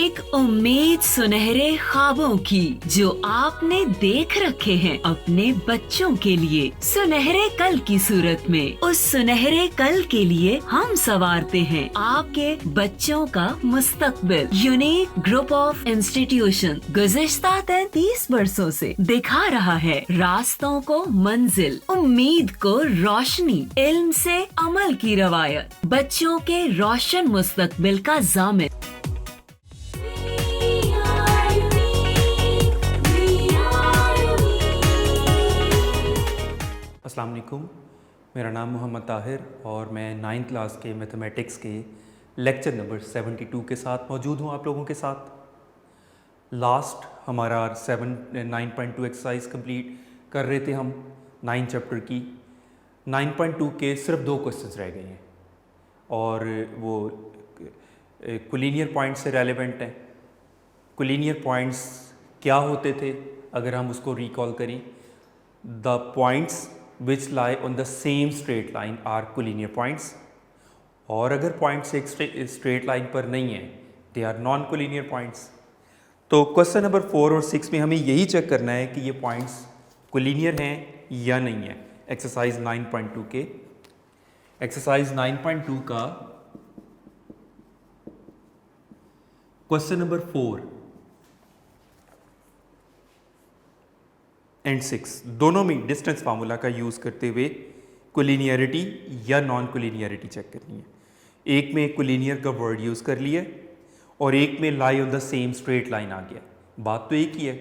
एक उम्मीद सुनहरे ख्वाबों की जो आपने देख रखे हैं अपने बच्चों के लिए, सुनहरे कल की सूरत में। उस सुनहरे कल के लिए हम संवारते हैं आपके बच्चों का मुस्तकबिल। यूनिक ग्रुप ऑफ इंस्टीट्यूशन गुज़िश्ता 33 वर्षों से दिखा रहा है रास्तों को मंजिल, उम्मीद को रोशनी, इल्म से अमल की रवायत, बच्चों के रोशन मुस्तकबिल का ज़ामिन। अस्सलाम वालेकुम, मेरा नाम मोहम्मद ताहिर और मैं 9th क्लास के मैथमेटिक्स के लेक्चर नंबर 72 के साथ मौजूद हूँ आप लोगों के साथ। लास्ट हमारा 9.2 एक्सरसाइज कंप्लीट कर रहे थे हम 9 चैप्टर की। 9.2 के सिर्फ 2 क्वेश्चंस रह गए हैं और वो कोलिनियर पॉइंट से रेलेवेंट हैं। कोलिनियर पॉइंट्स क्या होते थे अगर हम उसको रिकॉल करें? The points which lie on the same straight line are collinear points, और अगर पॉइंट्स एक स्ट्रेट लाइन पर नहीं है they are non collinear points। तो क्वेश्चन नंबर 4 और 6 में हमें यही चेक करना है कि ये पॉइंट्स कोलिनियर हैं या नहीं है। एक्सरसाइज 9.2 के एक्सरसाइज 9.2 का क्वेश्चन नंबर 4 एंड 6 दोनों में डिस्टेंस फार्मूला का यूज़ करते हुए कोलिनियरिटी या नॉन कोलिनियरिटी चेक करनी है। एक में कोलिनियर का वर्ड यूज़ कर लिया और एक में lie on the same straight line आ गया। बात तो एक ही है,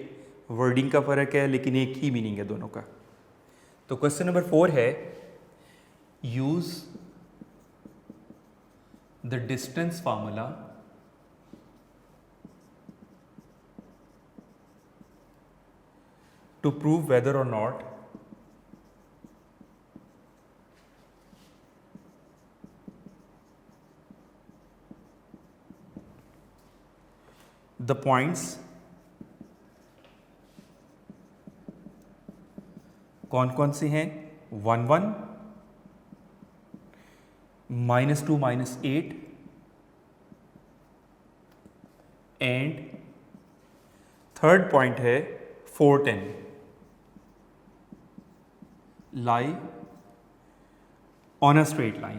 वर्डिंग का फ़र्क है लेकिन एक ही मीनिंग है दोनों का। तो क्वेश्चन नंबर 4 है use the distance formula to prove whether or not the points कौन कौन से हैं? 1 1 -2 -8 एंड थर्ड पॉइंट है 4 10 lie on a straight line।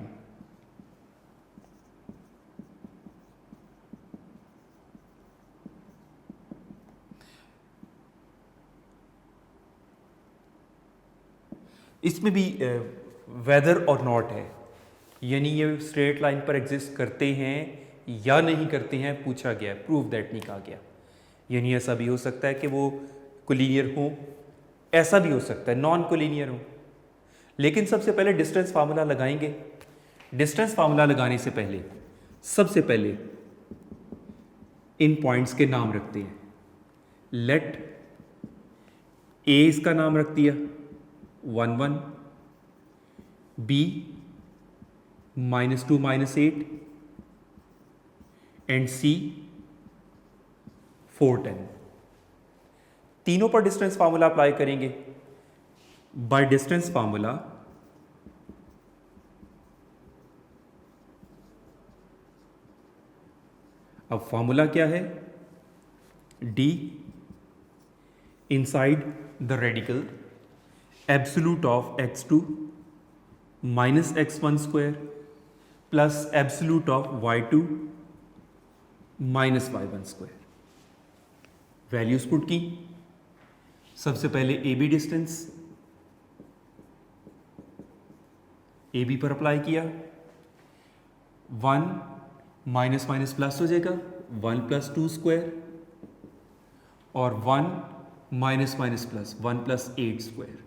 इसमें भी वेदर और नॉट है, यानी ये स्ट्रेट लाइन पर एग्जिस्ट करते हैं या नहीं करते हैं पूछा गया है, प्रूव दैट नहीं कहा गया। यानी ऐसा भी हो सकता है कि वो कोलिनियर हो, ऐसा भी हो सकता है नॉन कोलिनियर हो। लेकिन सबसे पहले डिस्टेंस फार्मूला लगाएंगे। डिस्टेंस फार्मूला लगाने से पहले सबसे पहले इन पॉइंट्स के नाम रखते हैं। लेट ए इसका नाम रख दिया 1 1, बी -2 -8 एंड सी 4 10। तीनों पर डिस्टेंस फार्मूला अप्लाई करेंगे। बाय डिस्टेंस फार्मूला अब फार्मूला क्या है? d inside the radical absolute of x2 minus x1 square plus absolute of y2 minus y1 square. Values put की। सबसे पहले A B distance A B पर apply किया। 1 minus minus plus हो जाएगा 1 + 2 स्क्वायर और 1 माइनस माइनस प्लस 1 + 8 स्क्वायर।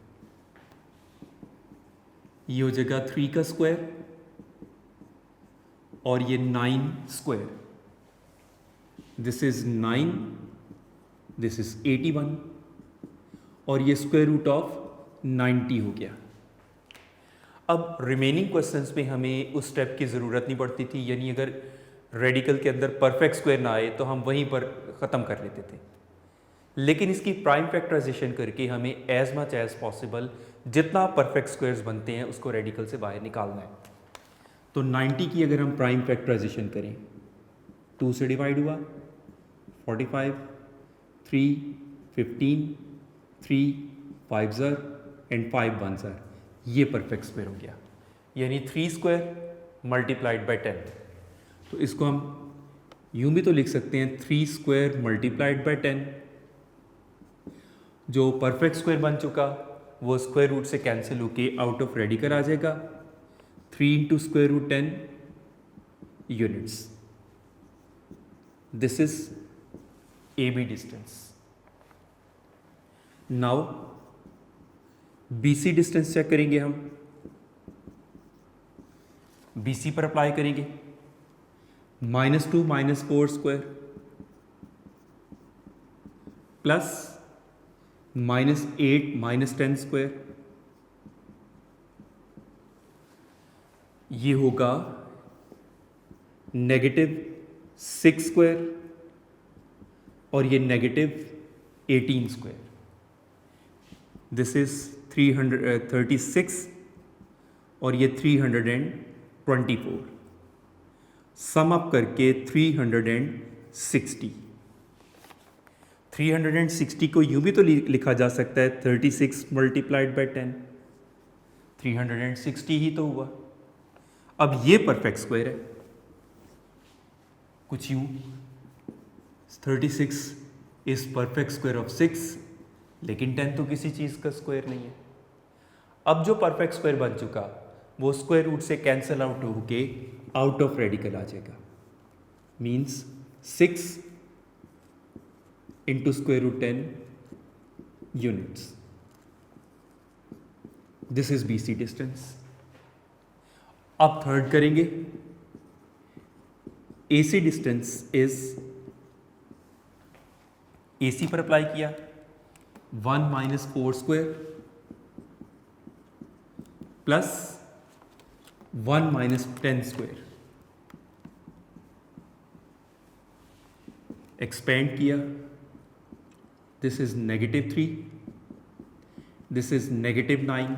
ये हो जाएगा 3 का स्क्वायर और ये 9 square. This is 9, this is 81 और ये स्क्वायर रूट ऑफ 90 हो गया। अब रिमेनिंग क्वेश्चंस में हमें उस स्टेप की ज़रूरत नहीं पड़ती थी, यानी अगर रेडिकल के अंदर परफेक्ट स्क्वायर ना आए तो हम वहीं पर ख़त्म कर लेते थे। लेकिन इसकी प्राइम फैक्टराइजेशन करके हमें एज मच एज पॉसिबल जितना परफेक्ट स्क्वायर्स बनते हैं उसको रेडिकल से बाहर निकालना है। तो 90 की अगर हम प्राइम फैक्टराइजेशन करें 2 से डिवाइड हुआ 45, 3, 15, 3, 5 ज़र एंड 5 1 ज़र, ये परफेक्ट स्क्वायर हो गया, यानी 3 स्क्वायर मल्टीप्लाइड बाई 10। तो इसको हम यूँ भी तो लिख सकते हैं 3 स्क्वायर मल्टीप्लाइड बाई 10। जो परफेक्ट स्क्वायर बन चुका वो स्क्वायर रूट से कैंसिल होके आउट ऑफ रेडिकल आ जाएगा, 3 into square root 10 units. This is AB distance. Now BC distance check करेंगे हम। BC पर अप्लाई करेंगे, -2 -4 स्क्वायर प्लस -8 -10 स्क्वायर, ये होगा -6 स्क्वायर और ये -18 स्क्वायर। दिस इज 336 और ये 324, सम अप करके 360। 360 को यूं भी तो लिखा जा सकता है 36 मल्टीप्लाइड बाई 10, 360 ही तो हुआ। अब ये परफेक्ट स्क्वायर है, कुछ यूं 36 इज परफेक्ट स्क्वायर ऑफ 6, लेकिन 10 तो किसी चीज़ का स्क्वायर नहीं है। अब जो परफेक्ट स्क्वायर बन चुका वो स्क्वायर रूट से कैंसल आउट होके आउट ऑफ रेडिकल आ जाएगा, means 6 into square root 10 units. This is BC distance. अब थर्ड करेंगे, AC डिस्टेंस इज, AC पर अप्लाई किया 1 -4 स्क्वायर प्लस 1 -10 स्क्वायर, एक्सपेंड किया, this is -3, this is -9,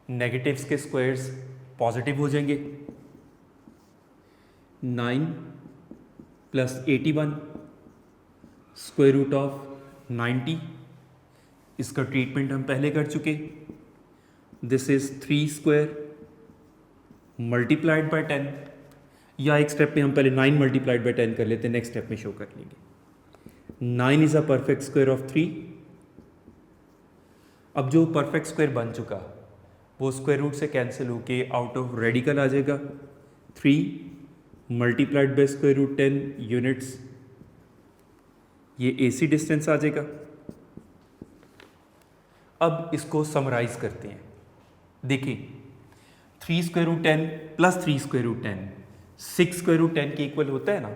negatives के स्क्वायर्स पॉजिटिव हो जाएंगे, 9 प्लस 81 स्क्वायर रूट ऑफ 90, इसका ट्रीटमेंट हम पहले कर चुके। This is 3 square multiplied bye 10, या एक स्टेप में हम पहले 9 मल्टीप्लाइड बाय 10 कर लेते हैं, नेक्स्ट स्टेप में शो कर लेंगे। 9 is a perfect square of 3। अब जो परफेक्ट स्क्वायर बन चुका वो स्क्वायर रूट से कैंसिल होके आउट ऑफ रेडिकल आ जाएगा, 3 multiplied by square root 10 units, ये AC डिस्टेंस आ जाएगा। अब इसको समराइज करते हैं, देखिए 3 square root 10 plus 3 square root 10 6 square root 10 के इक्वल होता है ना।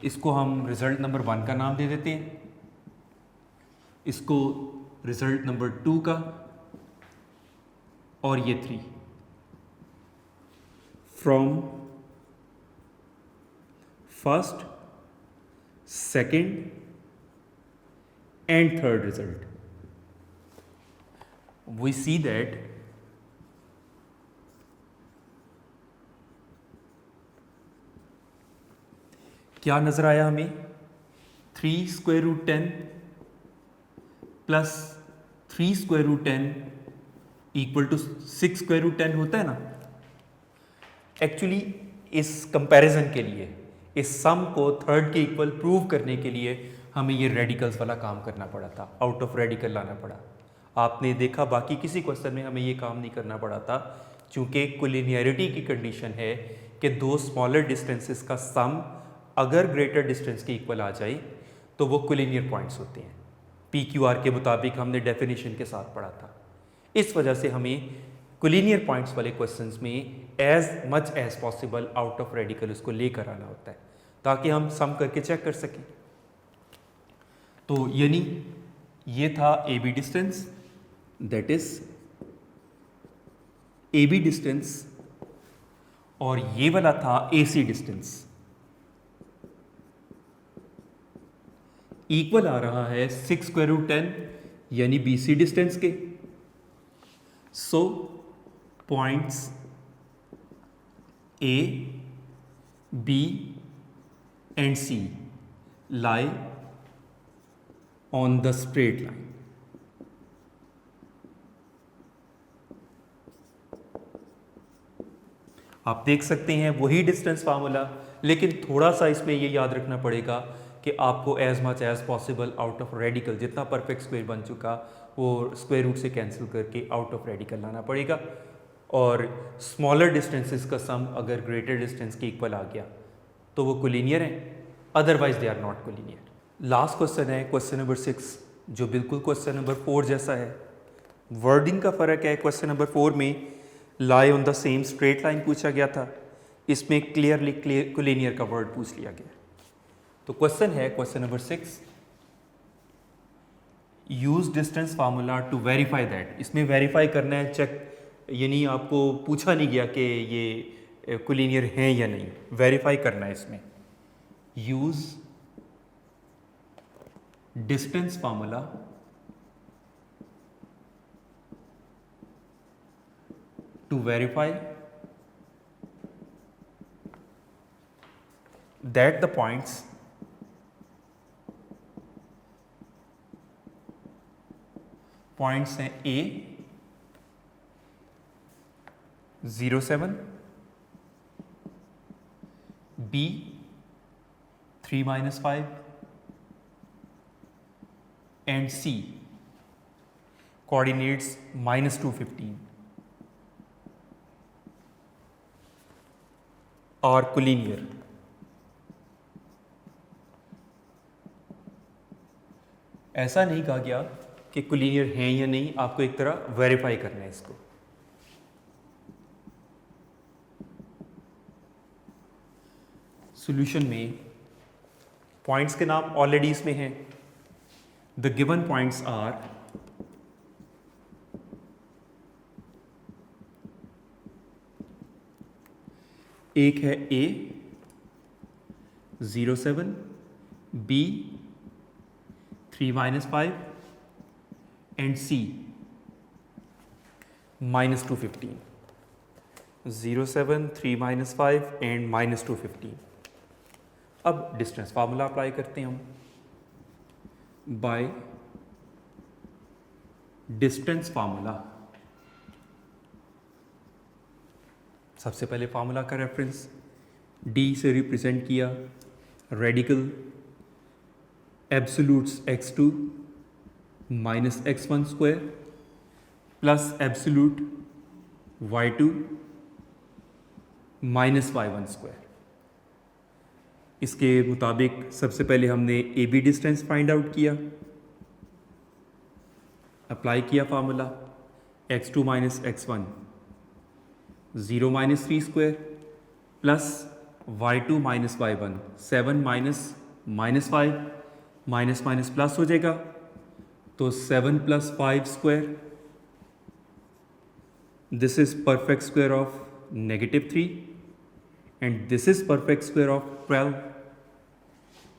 इसको हम रिजल्ट नंबर 1 का नाम दे देते हैं, इसको रिजल्ट नंबर 2 का, और ये 3। From first, second and third result we see that क्या नजर आया हमें, 3 square root 10 plus 3 square root 10 equal to 6 square root 10 होता है ना। एक्चुअली इस कंपैरिजन के लिए, इस सम को थर्ड के इक्वल प्रूव करने के लिए हमें ये रेडिकल्स वाला काम करना पड़ा था, आउट ऑफ रेडिकल लाना पड़ा। आपने देखा बाकी किसी क्वेश्चन में हमें ये काम नहीं करना पड़ा था, चूंकि कोलिनियरिटी की कंडीशन है कि दो स्मॉलर डिस्टेंसेस का सम अगर ग्रेटर डिस्टेंस के इक्वल आ जाए तो वो कोलिनियर पॉइंट्स होते हैं। PQR के मुताबिक हमने डेफिनेशन के साथ पढ़ा था। इस वजह से हमें कोलिनियर पॉइंट्स वाले क्वेश्चंस में as much as possible out of radical उसको लेकर आना होता है, ताकि हम सम करके चेक कर सकें। तो यानी ये था AB distance, that is AB distance, और ये वाला था AC डिस्टेंस। इक्वल आ रहा है 6 स्क्वायर रूट 10 यानी BC डिस्टेंस के। सो points A, B and C lie on the straight line. आप देख सकते हैं वही डिस्टेंस फार्मूला, लेकिन थोड़ा सा इसमें ये याद रखना पड़ेगा कि आपको as much as possible out of radical, जितना परफेक्ट स्क्वायर बन चुका वो स्क्वायर रूट से कैंसिल करके आउट ऑफ रेडिकल लाना पड़ेगा, और स्मॉलर डिस्टेंसेस का सम अगर ग्रेटर डिस्टेंस के इक्वल आ गया तो वो कोलिनियर हैं, otherwise they are not collinear. Last question है क्वेश्चन नंबर 6, जो बिल्कुल क्वेश्चन नंबर 4 जैसा है। वर्डिंग का फ़र्क है, क्वेश्चन नंबर 4 में lie on the same straight line पूछा गया था, इसमें क्लियरली कोलिनियर का वर्ड पूछ लिया गया। तो क्वेश्चन है question number 6, use distance formula to verify that. इसमें वेरीफाई करना है, चेक, यानी आपको पूछा नहीं गया कि ये कोलिनियर हैं या नहीं, वेरीफाई करना है इसमें। Use distance formula to verify that the points हैं A 07, B 3-5 and C coordinates -215 are collinear। ऐसा नहीं कहा गया कि कोलिनियर हैं या नहीं, आपको एक तरह वेरीफाई करना है इसको। सॉल्यूशन में पॉइंट्स के नाम ऑलरेडी इसमें हैं। द गिवन पॉइंट्स आर एक है A 07, B 3-5 and C -215। 07, 3-5 and -215। अब डिस्टेंस फार्मूला अप्लाई करते हैं हम। बाय डिस्टेंस फार्मूला, सबसे पहले फार्मूला का रेफरेंस D से रिप्रेजेंट किया, radical absolutes x2 minus x1 square plus absolute y2 minus y1 square. इसके मुताबिक सबसे पहले हमने AB डिस्टेंस फाइंड आउट किया, अप्लाई किया formula x2 minus x1 0 minus 3 square plus y2 minus y1 7 minus 5 minus minus plus हो जाएगा, तो 7 plus 5 square, this is perfect square of -3 and this is perfect square of 12,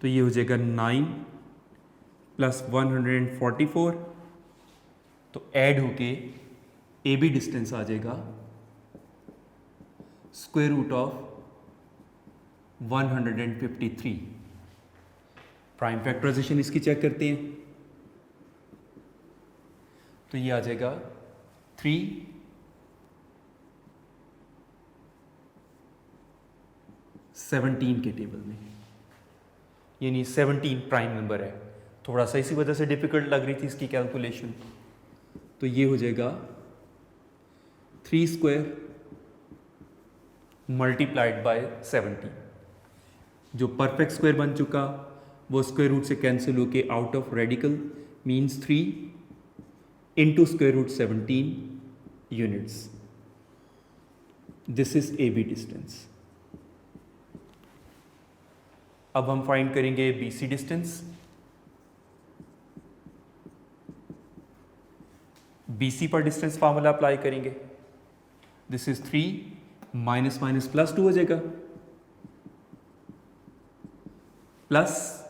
तो ये हो जाएगा 9 plus 144, तो ऐड होके AB डिस्टेंस आ जाएगा square root of 153। Prime factorization इसकी चेक करते हैं, तो ये आ जाएगा 3 17 के टेबल में, यानी 17 प्राइम नंबर है। थोड़ा सा इसी वजह से डिफिकल्ट लग रही थी इसकी कैलकुलेशन, तो ये हो जाएगा 3 स्क्वायर मल्टीप्लाइड बाय 17। जो परफेक्ट स्क्वायर बन चुका वो स्क्वायर रूट से कैंसिल होके out of radical means 3 into square root 17 units. This is AB distance. अब हम फाइंड करेंगे BC डिस्टेंस। BC पर डिस्टेंस फार्मूला अप्लाई करेंगे, this is 3 minus minus plus 2 हो जाएगा, प्लस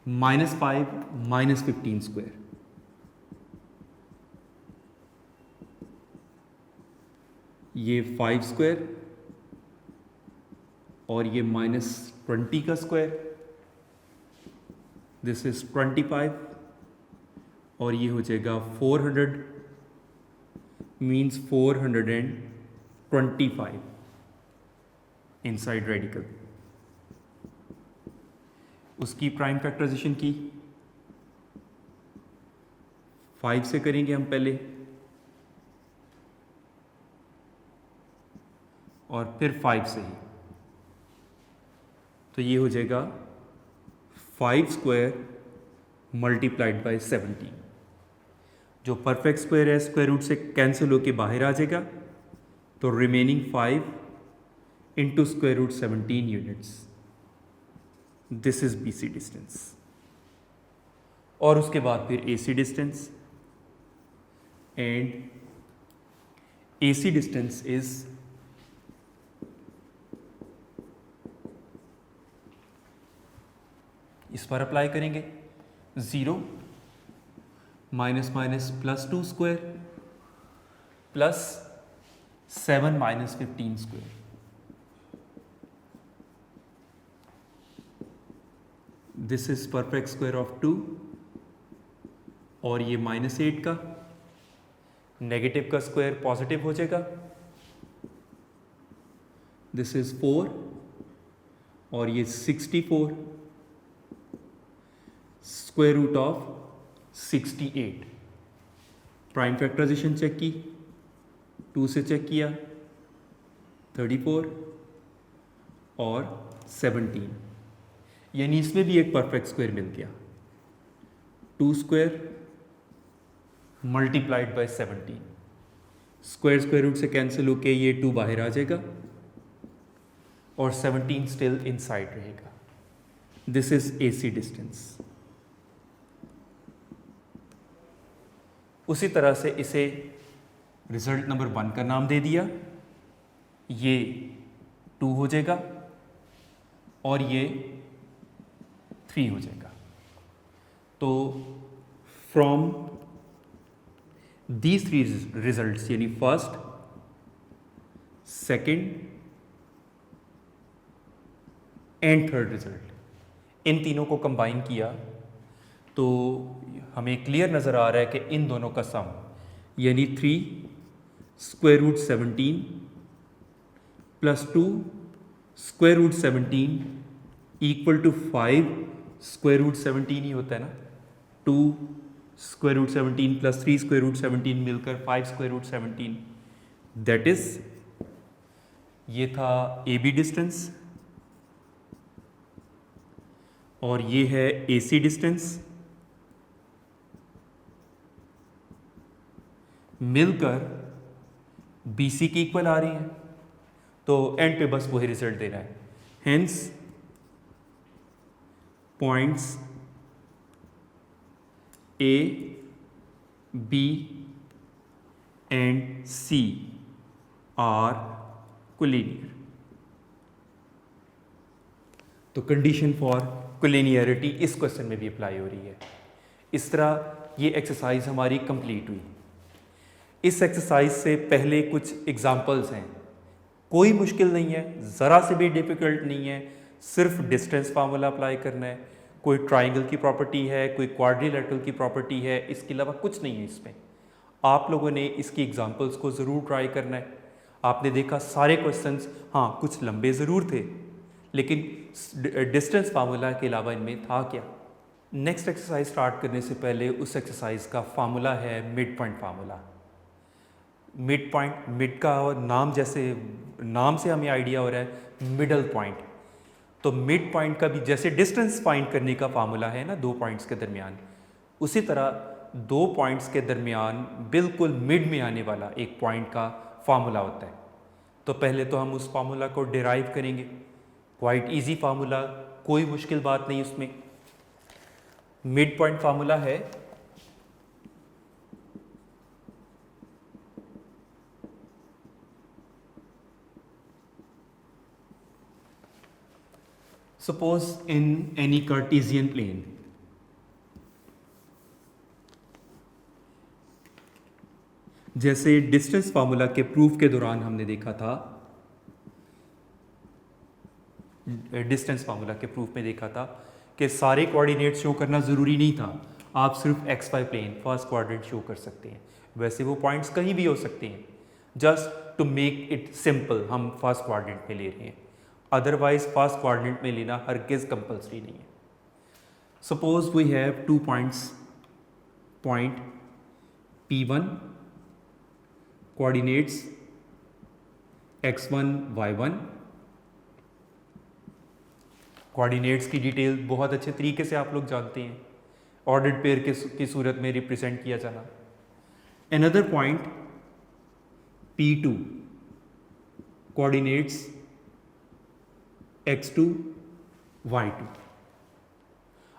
-5 माइनस 15 स्क्वायर, ये 5 स्क्वायर और ये 20 का स्क्वायर, दिस इज 25 और ये हो जाएगा 400 मीन्स 425 इनसाइड रेडिकल। उसकी प्राइम फैक्टराइजेशन की 5 से करेंगे हम पहले और फिर 5 से ही, तो ये हो जाएगा 5 स्क्वायर मल्टीप्लाइड बाय 17। जो परफेक्ट स्क्वायर है स्क्वायर रूट से कैंसिल होके बाहर आ जाएगा, तो remaining 5 into square root 17 units. This is BC distance. और उसके बाद फिर AC distance, and AC distance is इस पर अप्लाई करेंगे 0 minus minus plus 2 square plus 7 minus 15 square. This is perfect square of 2 और ये -8 का, नेगेटिव का स्क्वायर पॉजिटिव हो जाएगा, दिस इज 4 और ये 64 square root of 68। Prime factorization check की, 2 से चेक किया 34 और 17, यानी इसमें भी एक परफेक्ट स्क्वायर मिल गया। 2 square multiplied by 17, square square root से कैंसिल होके ये 2 बाहर आ जाएगा और 17 स्टिल इनसाइड रहेगा। This is AC distance. उसी तरह से इसे रिजल्ट नंबर 1 का नाम दे दिया, ये 2 हो जाएगा और ये 3 हो जाएगा। तो फ्रॉम दीज 3 रिजल्ट्स, यानी first, second and third result, इन तीनों को कंबाइन किया तो हमें क्लियर नज़र आ रहा है कि इन दोनों का सम यानी 3 square root 17 plus 2 square root 17 equal to 5 square root 17 ही होता है ना। 2 square root 17 plus 3 square root 17 मिलकर 5 स्क्वायर रूट 17, दैट इज, ये था AB डिस्टेंस और ये है AC डिस्टेंस, मिलकर BC की इक्वल आ रही है। तो एंड पे बस वही रिजल्ट दे रहा है। Hence points A, B and C are collinear. तो कंडीशन फॉर कोलिनियरिटी इस क्वेश्चन में भी अप्लाई हो रही है। इस तरह ये एक्सरसाइज हमारी कंप्लीट हुई। इस एक्सरसाइज से पहले कुछ एग्जाम्पल्स हैं, कोई मुश्किल नहीं है, ज़रा से भी डिफ़िकल्ट नहीं है, सिर्फ डिस्टेंस फार्मूला अप्लाई करना है। कोई ट्राइंगल की प्रॉपर्टी है, कोई क्वाड्रिलेटरल की प्रॉपर्टी है, इसके अलावा कुछ नहीं है इसमें। आप लोगों ने इसकी एग्जांपल्स को ज़रूर ट्राई करना है। आपने देखा सारे क्वेश्चंस, हाँ कुछ लंबे ज़रूर थे, लेकिन डिस्टेंस फार्मूला के अलावा इनमें था क्या। नेक्स्ट एक्सरसाइज स्टार्ट करने से पहले उस एक्सरसाइज का फार्मूला है mid point formula. Mid point, mid का नाम, जैसे नाम से हमें आइडिया हो रहा है मिडल पॉइंट, तो मिड पॉइंट का भी जैसे डिस्टेंस फाइंड करने का फार्मूला है ना 2 पॉइंट्स के दरमियान, उसी तरह 2 पॉइंट्स के दरमियान बिल्कुल मिड में आने वाला एक पॉइंट का फार्मूला होता है। तो पहले तो हम उस फार्मूला को डिराइव करेंगे। क्वाइट इजी फार्मूला, कोई मुश्किल बात नहीं उसमें। मिड पॉइंट फार्मूला है suppose in any Cartesian plane जैसे डिस्टेंस फार्मूला के प्रूफ के दौरान हमने देखा था डिस्टेंस फार्मूला के प्रूफ में देखा था कि सारे कोऑर्डिनेट्स शो करना ज़रूरी नहीं था, आप सिर्फ x y plane first quadrant show कर सकते हैं। वैसे वो पॉइंट्स कहीं भी हो सकते हैं, just to make it simple हम फर्स्ट क्वाड्रेंट में ले रहे हैं, अदरवाइज फर्स्ट क्वाड्रेंट में लेना हरगिज़ कंपल्सरी नहीं है। Suppose we have 2 points, point P1 coordinates x1 y1। Coordinates की डिटेल बहुत अच्छे तरीके से आप लोग जानते हैं, ऑर्डर्ड पेयर की सूरत में रिप्रेजेंट किया जाना। Another point P2 coordinates x2 y2।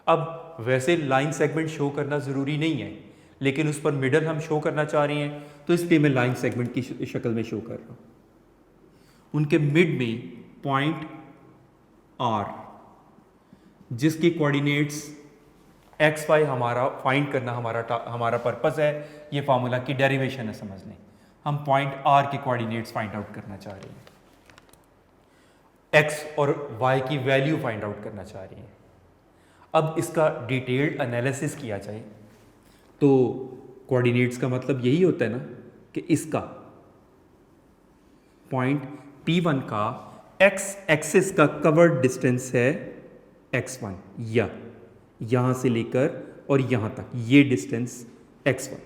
अब वैसे लाइन सेगमेंट शो करना ज़रूरी नहीं है, लेकिन उस पर मिडल हम शो करना चाह रहे हैं, तो इसलिए मैं लाइन सेगमेंट की शक्ल में शो कर रहा हूँ। उनके मिड में पॉइंट R, जिसके कोऑर्डिनेट्स एक्स वाई हमारा फाइंड करना हमारा पर्पस है, ये फार्मूला की डेरिवेशन है समझ लें। हम पॉइंट R के कोऑर्डिनेट्स फाइंड आउट करना चाह रहे हैं, एक्स और वाई की वैल्यू फाइंड आउट करना चाह रहे हैं। अब इसका डिटेल्ड एनालिसिस किया जाए तो कोऑर्डिनेट्स का मतलब यही होता है ना कि इसका पॉइंट P1 का x एक्सिस का कवर्ड डिस्टेंस है x1, या यहां से लेकर और यहां तक ये डिस्टेंस x1,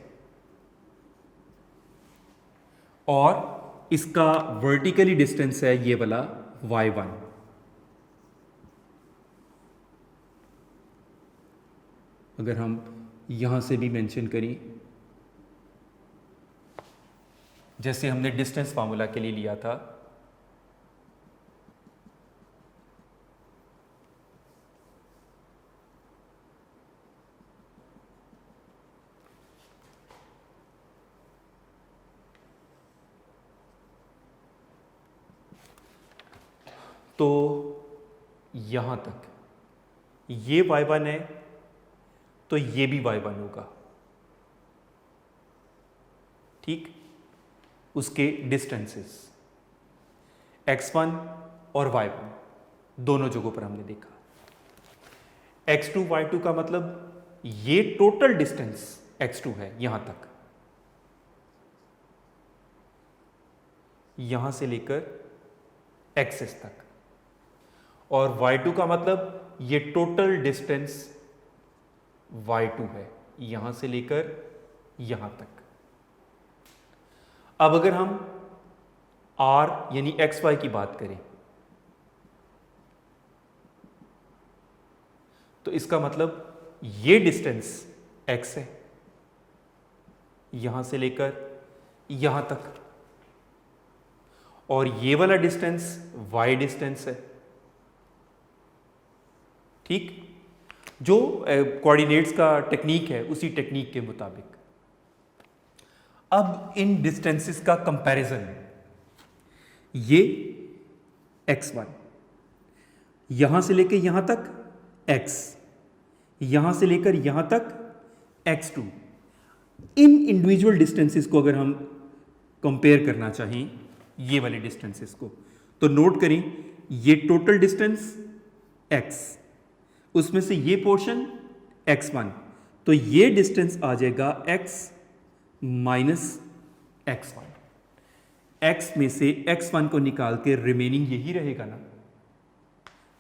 और इसका वर्टिकली डिस्टेंस है ये वाला y1। अगर हम यहां से भी मेंशन करें, जैसे हमने डिस्टेंस फार्मूला के लिए लिया था, तो यहां तक ये y1 है, तो ये भी y1 होगा, ठीक। उसके डिस्टेंसेस x1 और y1 दोनों जगहों पर हमने देखा। x2 y2 का मतलब ये टोटल डिस्टेंस x2 है यहां तक, यहां से लेकर एक्सिस तक, और y2 का मतलब ये टोटल डिस्टेंस y2 है यहां से लेकर यहां तक। अब अगर हम r यानी xy की बात करें, तो इसका मतलब ये डिस्टेंस x है यहां से लेकर यहां तक, और ये वाला डिस्टेंस y डिस्टेंस है, ठीक। जो कोऑर्डिनेट्स का टेक्निक है उसी टेक्निक के मुताबिक अब इन डिस्टेंसेस का कंपैरिजन, ये x1 यहां से लेकर यहां तक x, यहां से लेकर यहां तक x2, इन इंडिविजुअल डिस्टेंसेस को अगर हम कंपेयर करना चाहें ये वाले डिस्टेंसेस को, तो नोट करें ये टोटल डिस्टेंस x, उसमें से ये पोर्शन x1, तो ये डिस्टेंस आ जाएगा x माइनस x1। x में से x1 को निकाल के रिमेनिंग यही रहेगा ना।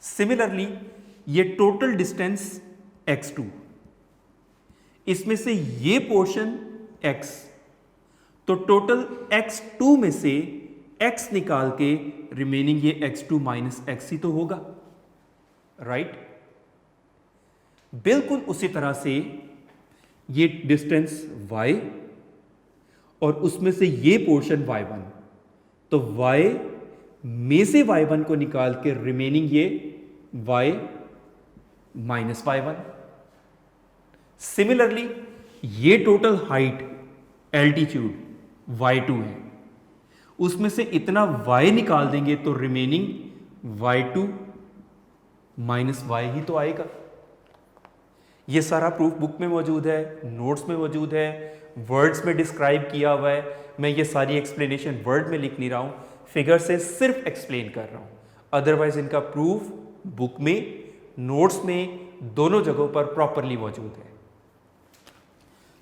सिमिलरली ये टोटल डिस्टेंस x2, इसमें से ये पोर्शन x, तो टोटल x2 में से x निकाल के रिमेनिंग ये x2 माइनस x ही तो होगा, राइट। बिल्कुल उसी तरह से ये डिस्टेंस y और उसमें से ये पोर्शन y1, तो y में से y1 को निकाल के रिमेनिंग ये y माइनस y1। सिमिलरली ये टोटल हाइट एल्टीट्यूड y2 है, उसमें से इतना y निकाल देंगे तो रिमेनिंग y2 माइनस y ही तो आएगा। ये सारा प्रूफ बुक में मौजूद है, नोट्स में मौजूद है, वर्ड्स में डिस्क्राइब किया हुआ है। मैं ये सारी एक्सप्लेनेशन वर्ड में लिख नहीं रहा हूँ, फिगर से सिर्फ एक्सप्लेन कर रहा हूँ। अदरवाइज इनका प्रूफ बुक में, नोट्स में, दोनों जगहों पर प्रॉपरली मौजूद है।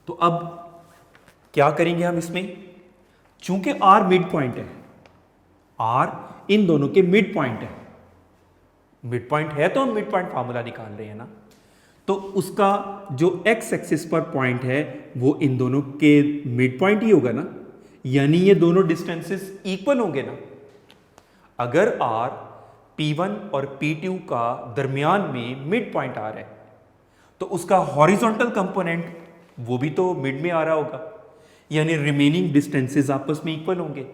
तो अब क्या करेंगे हम इसमें, चूंकि आर मिड पॉइंट है, आर इन दोनों के मिड पॉइंट है, मिड पॉइंट है तो हम मिड पॉइंट फार्मूला निकाल रहे हैं ना, तो उसका जो एक्स एक्सिस पर पॉइंट है वो इन दोनों के मिड पॉइंट ही होगा ना, यानी ये दोनों डिस्टेंसेस इक्वल होंगे ना। अगर आर P1 और P2 का दरमियान में मिड पॉइंट आ रहा है तो उसका हॉरिजॉन्टल कंपोनेंट वो भी तो मिड में आ रहा होगा, यानी रिमेनिंग डिस्टेंसेस आपस में इक्वल होंगे।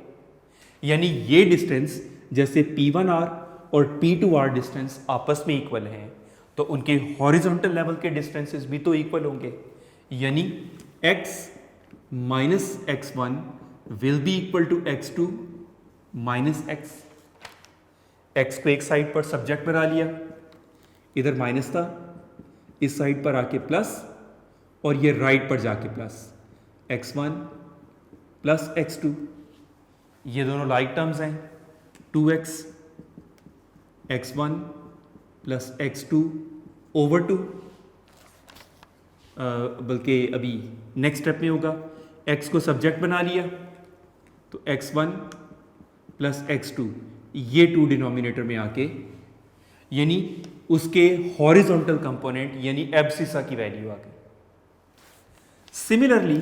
यानी ये डिस्टेंस जैसे P1R और P2R डिस्टेंस आपस में इक्वल हैं तो उनके हॉरिजॉन्टल लेवल के डिस्टेंसेस भी तो इक्वल होंगे, यानी x minus x1 will be equal to x2 minus x। x को एक साइड पर सब्जेक्ट बना लिया, इधर माइनस था, इस साइड पर आके प्लस, और ये राइट पर जाके प्लस, x1 प्लस x2, ये दोनों लाइक टर्म्स हैं, 2x x1 plus x2 over 2, बल्कि अभी नेक्स्ट स्टेप में होगा, x को सब्जेक्ट बना लिया तो x1 प्लस x2, ये 2 डिनोमिनेटर में आके, यानी उसके हॉरिजॉन्टल कंपोनेंट यानी एब्सिसा की वैल्यू आ गई। सिमिलरली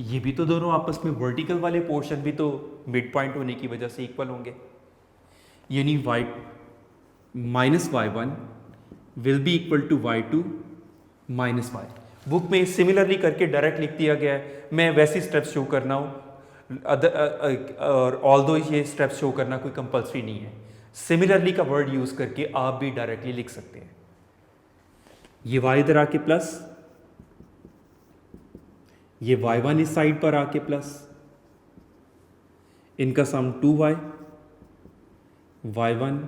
ये भी तो दोनों आपस में वर्टिकल वाले पोर्शन भी तो मिड पॉइंट होने की वजह से इक्वल होंगे, यानी y minus y1 will be equal to y2 minus y। Book में सिमिलरली करके डायरेक्ट लिख दिया गया है, मैं वैसी स्टेप्स शो करना हूँ, और ऑल्दो ये स्टेप्स शो करना कोई कंपल्सरी नहीं है। सिमिलरली का वर्ड यूज करके आप भी डायरेक्टली लिख सकते हैं। ये y इधर आके प्लस, ये y1 इस साइड पर आके प्लस, इनका सम 2y, y1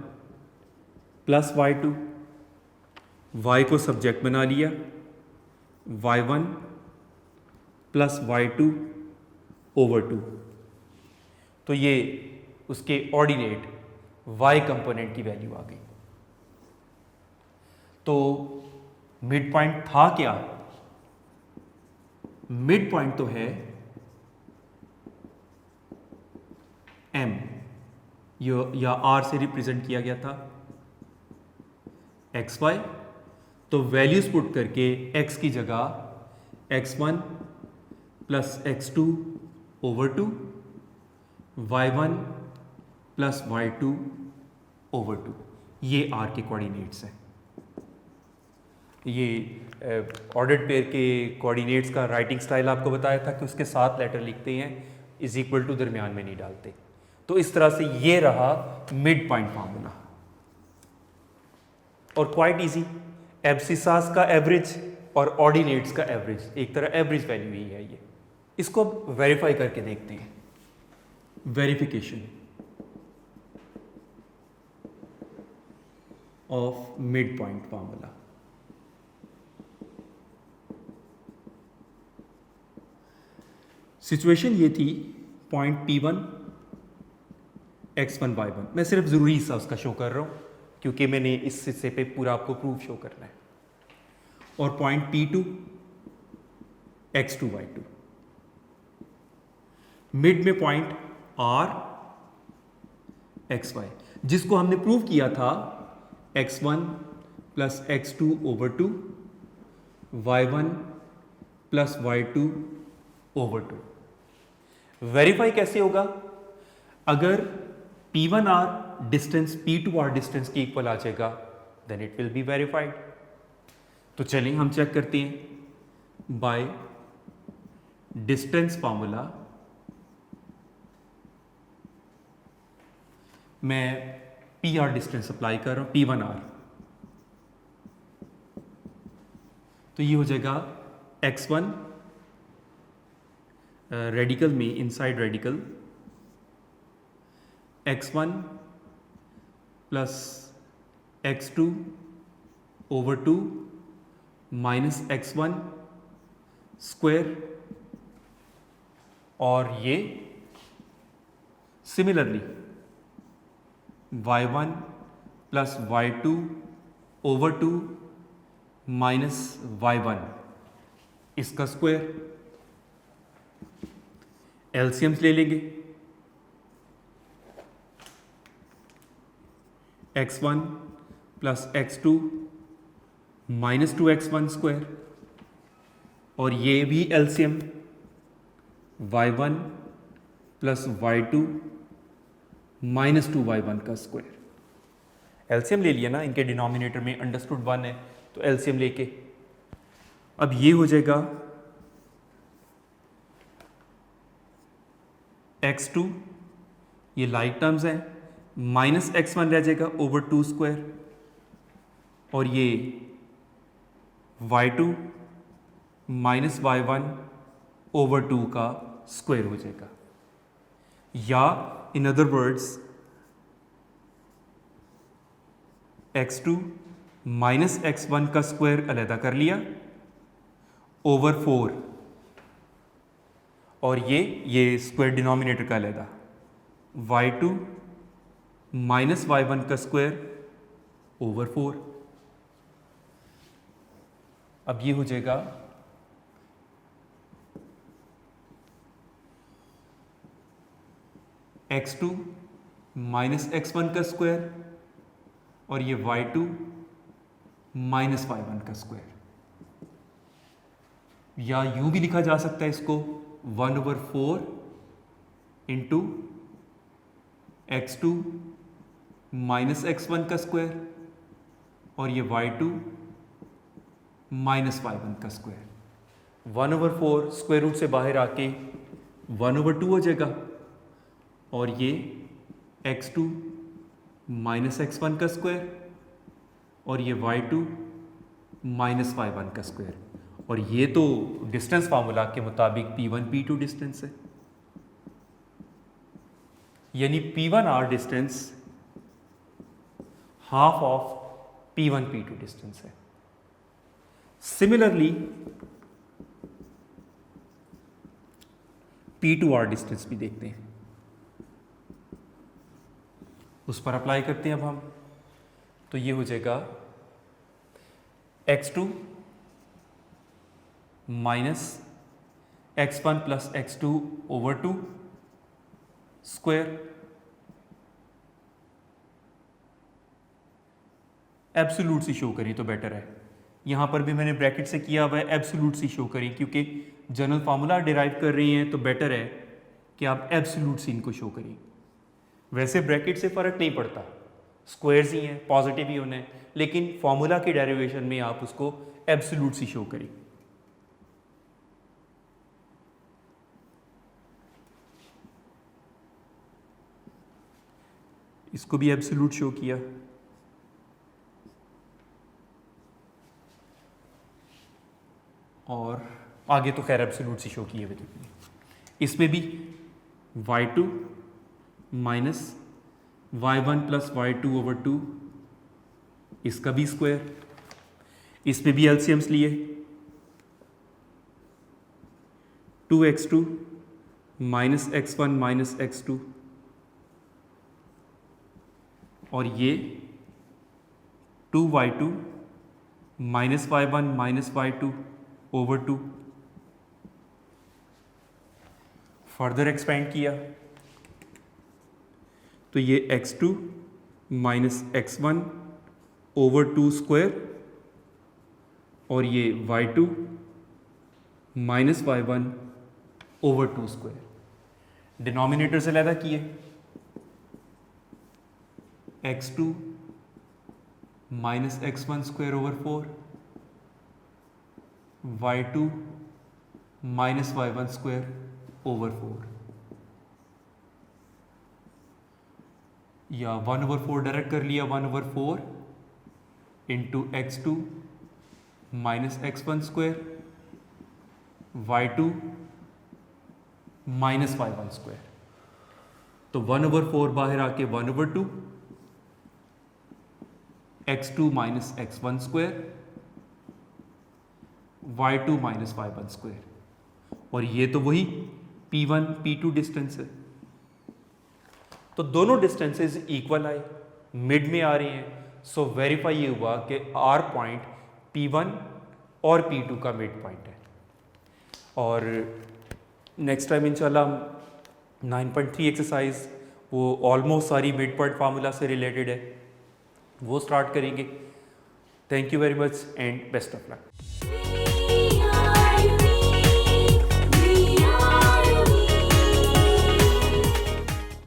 plus y2, y को सब्जेक्ट बना लिया, y1 प्लस y2 ओवर 2, तो ये उसके ऑर्डिनेट y कंपोनेंट की वैल्यू आ गई। तो मिड पॉइंट था क्या, मिड पॉइंट तो है m, या r से रिप्रेजेंट किया गया था xy, तो वैल्यूज पुट करके x की जगह x1 plus x2 over 2, y1 plus y2 over 2, ये r के कोऑर्डिनेट्स हैं। ये ऑर्डर्ड पेयर के कोऑर्डिनेट्स का राइटिंग स्टाइल आपको बताया था कि उसके साथ लेटर लिखते हैं, इज इक्वल टू दरमियान में नहीं डालते। तो इस तरह से ये रहा मिड पॉइंट फार्मूला, और क्वाइट इजी, एब्सिसास का एवरेज और ऑर्डिनेट्स का एवरेज एक तरह एवरेज वैल्यू ही है ये। इसको अब वेरीफाई करके देखते हैं, verification of mid point formula. Situation ये थी, पॉइंट P1 x1 y1, मैं सिर्फ जरूरी हिस्सा उसका शो कर रहा हूं क्योंकि मैंने इस हिस्से पे पूरा आपको प्रूफ शो करना है, और point P2 x2 y2, mid में पॉइंट R xy, जिसको हमने प्रूव किया था x1 plus x2 over 2, y1 plus y2 over 2। Verify कैसे होगा, अगर P1R डिस्टेंस P2R डिस्टेंस के इक्वल आ जाएगा then it will be verified. तो चलिए हम चेक करते हैं बाय डिस्टेंस फार्मूला। मैं PR डिस्टेंस अप्लाई कर रहा हूं, P1R, तो ये हो जाएगा x1 रेडिकल में inside radical x1 plus x2 over 2 minus x1 square, और ये similarly y1 plus y2 over 2 minus y1 इसका स्क्वायर। एलसीएम्स ले लेंगे। x1 plus x2 minus 2x1 square, और ये भी LCM y1 plus y2 minus 2y1 का स्क्वायर। एलसीएम ले लिया ना, इनके डिनोमिनेटर में अंडरस्टूड 1 है तो एलसीएम लेके अब ये हो जाएगा x2, ये लाइक टर्म्स हैं, माइनस x1 रह जाएगा ओवर 2 स्क्वायर, और ये y2 माइनस y1 ओवर 2 का स्क्वायर हो जाएगा। या in other words x2 minus x1 का स्क्वायर अलहदा कर लिया ओवर 4, और ये स्क्वायर डिनोमिनेटर का अलहदा, y2 माइनस y1 का स्क्वायर ओवर 4। अब ये हो जाएगा x2 माइनस x1 का स्क्वायर, और ये y2 माइनस y1 का स्क्वायर। या यूं भी लिखा जा सकता है इसको 1/4 इंटू x2 माइनस x1 का स्क्वायर, और ये y2 माइनस y1 का स्क्वायर। 1/4 स्क्वायर रूट से बाहर आके 1/2 हो जाएगा, और ये x2 माइनस x1 का स्क्वायर, और ये y2 माइनस y1 का स्क्वायर। और ये तो डिस्टेंस फार्मूला के मुताबिक P1 P2 डिस्टेंस है, यानी P1 R distance half of P1 P2 distance है। सिमिलरली P2 R डिस्टेंस भी देखते हैं, उस पर अप्लाई करते हैं अब हम। तो ये हो जाएगा x2 minus x1 plus x2 over 2 square. Absolute सी शो करी तो बेटर है, यहां पर भी मैंने ब्रैकेट से किया हुआ है, एब्सोल्यूट सी शो करी, क्योंकि जनरल फार्मूला डिराइव कर रही हैं तो बेटर है कि आप एब्सोल्यूट सी इनको शो करिए। वैसे ब्रैकेट से फ़र्क नहीं पड़ता, स्क्वायर्स ही हैं, पॉजिटिव ही होने, लेकिन फॉर्मूला की डेरिवेशन में आप उसको एब्सोल्यूट सी शो करिए। इसको भी एब्सोल्यूट शो किया, और आगे तो खैर एब्सोल्यूट सी शो की है। इसमें भी y2 minus y1 plus y2 over 2, इसका भी स्क्वायर। इसमें भी एलसीएम्स लिए, 2x2 minus x1 minus x2, और ये 2y2 minus y1 minus y2 over 2। Further expand किया तो ये x2 minus x1 over 2 square, और ये y2 minus y1 over 2 square. Denominator से अलग किए, x2 minus x1 square over 4, y2 minus y1 square over 4। या 1/4 डायरेक्ट कर लिया, 1/4 into x2 minus x1 square, y2 minus y1 square. तो 1/4 बाहर आके 1/2, x2 minus x1 square, y2 minus y1 square. और ये तो वही P1 P2 डिस्टेंस है। तो दोनों डिस्टेंसेस इक्वल आए, मिड में आ रही हैं, सो वेरीफाई ये हुआ कि आर पॉइंट P1 और P2 का मिड पॉइंट है। और नेक्स्ट टाइम इंशाल्लाह हम 9.3 एक्सरसाइज वो ऑलमोस्ट सारी मिड पॉइंट फार्मूला से रिलेटेड है, वो स्टार्ट करेंगे। Thank you very much and best of luck.